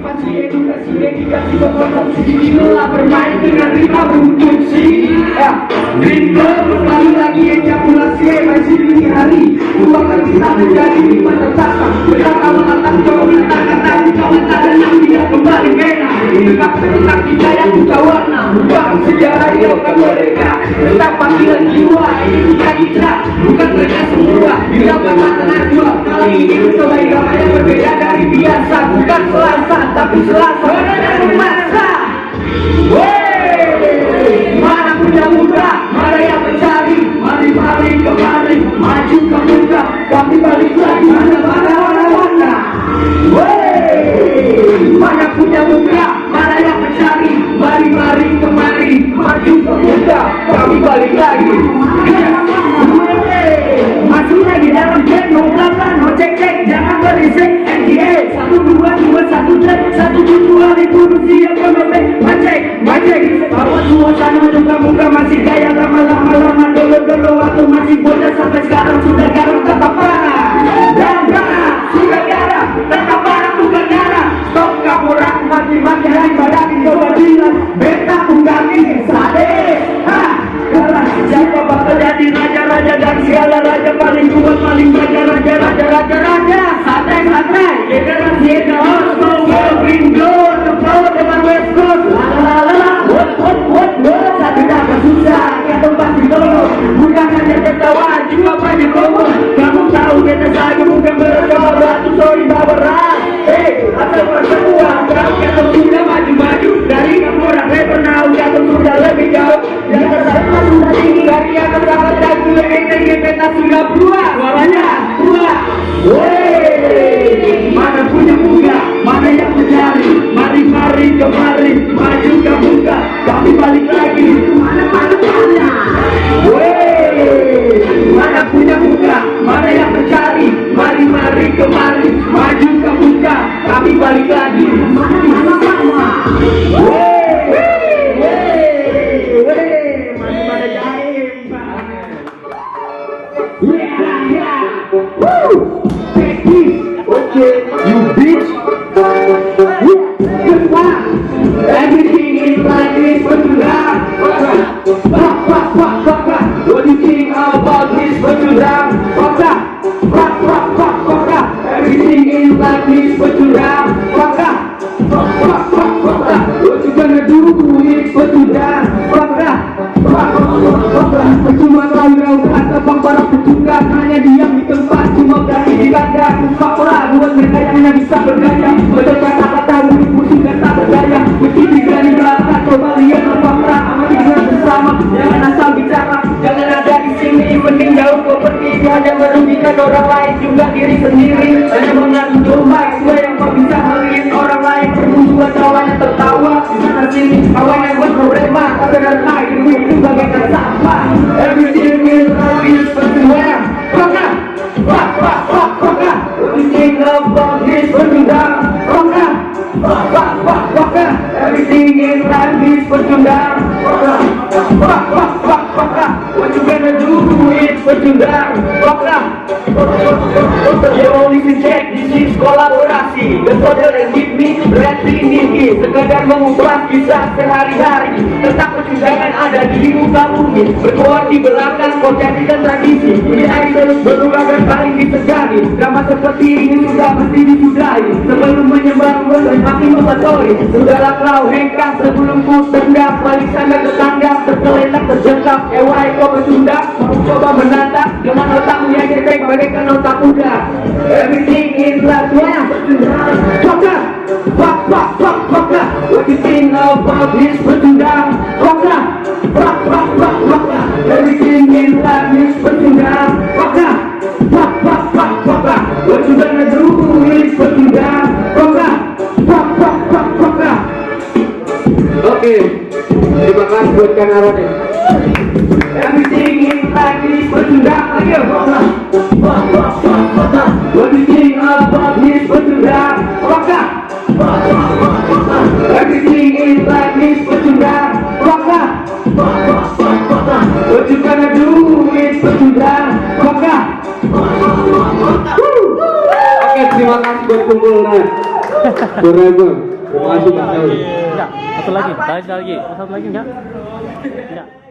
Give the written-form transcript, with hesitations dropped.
motivasi, edukasi, dedikasi, berkonsumsi, inilah bermain dengan rima berfungsi. Rindu kembali lagi ejakulasi, masih dini hari. Ruangan kita menjadi lima tertata. Betapa menatap jauh letakkan tadi kawan dan yang tidak kembali merah. Tegak tentang kita yang buta warna, bukan sejarah yang akan mereka. Tetap panggilan jiwa, ini kita, bukan mereka semua. Bila tengah dua, kali ini mencoba irama yang berbeda dari biasa. Bukan selasa, tapi selasa dari masa. Mana punya muda, mana yang mencari. Mari kemari, maju ke muda. Kami balik lagi, mana. Mana punya muda, mana yang mencari. Mari kemari, maju ke muda. Kami balik lagi. Masih lagi dalam cek, no belakang, no cek, jangan berisik. NDA 12211 reproduksi yang kembali. Macek, bawa semua sana muka masih gaya lama dulu waktu masih bocah sampai sekarang sudah garang tetap parah. Dan sudah garang tetap parah bukan garang. Stop kamuran mati hari badani coba bilang beta tunggangi sade. Siapa bakal jadi raja dan segala raja paling kuat paling raja. Santai generasi Eda Hosto Green Door Pro dengan West Coast satu dapat susah ya tempat di dulu bukan hanya tertawa juga banyak ngomong. Kamu tahu kita saya bukan bercoba batu sorry baberan asal persemua kamu kata sudah maju dari kamu orang rapper now jatuh sudah lebih jauh yang tersama sudah tinggi dari yang terdapat lagu yang peta sudah keluar suaranya keluar. Mana punya muda, mana yang mencari. Mari kemari, maju ke muda. Kami balik lagi. Mana. Mana punya muda, mana yang mencari. Mari kemari, maju ke muda. Kami balik lagi. Mana. Mana jaim. Yeah. Woo. Okay, you bitch. Everything is like this, but you have. What do you think about this, but you have? Everything is like this, but you have. What you gonna do is what you have. Cuma tahu kata bang para petugas hanya diam di tempat cuma berani di kandang. Fakta buat mereka yang hanya bisa bergaya. Betul kata-kata muridmu sudah tak berdaya. Berdiri dari belakang coba lihat fakta amati dengan bersama. Jangan asal bicara, jangan ada di sini. Mending jauh kau pergi hanya merugikan orang lain juga diri sendiri. Hanya mengaku domba gue yang kau bisa melihat orang lain bermusuhan kawan yang tertawa. Di sana sini kawan yang buat problema terkenal lain itu bagaikan sampah. Everything is like this, but you have. Everything about this, but you have. Everything is like this, but you have. What you gonna do is what you have. You only can check, this is kolaborasi. The father and give me, Redri Niki. Sekadar mengubah kisah sehari-hari. Tentang persidangan ada di muka bumi. Berkuat di belakang, kau jadikan tradisi. Ini hari terus berubah dan paling disegani. Drama seperti ini sudah mesti disudahi. Sebelum menyebar dan makin membatori. Sudahlah kau hengkang sebelum ku tendang. Balik sana tetangga, tergeletak terjengkak. Ewai kau bersundak, mau coba menantang. Dengan otakmu yang cetek bagaikan otak kuda. Everything is like that. What you think about this bertundang? Everything is like this bertundang. What you gonna do is bertundang. Oke, terima kasih buat Kang Arone. Everything is like this bertundang. Lagi What do you think about this bertundang? Everything is like this bertundang. What you gonna do is bertundang. Oke, terima kasih buat kumpulnya. Forever. Terima kasih Bang Saul. Enggak, satu lagi. Satu lagi enggak? Enggak.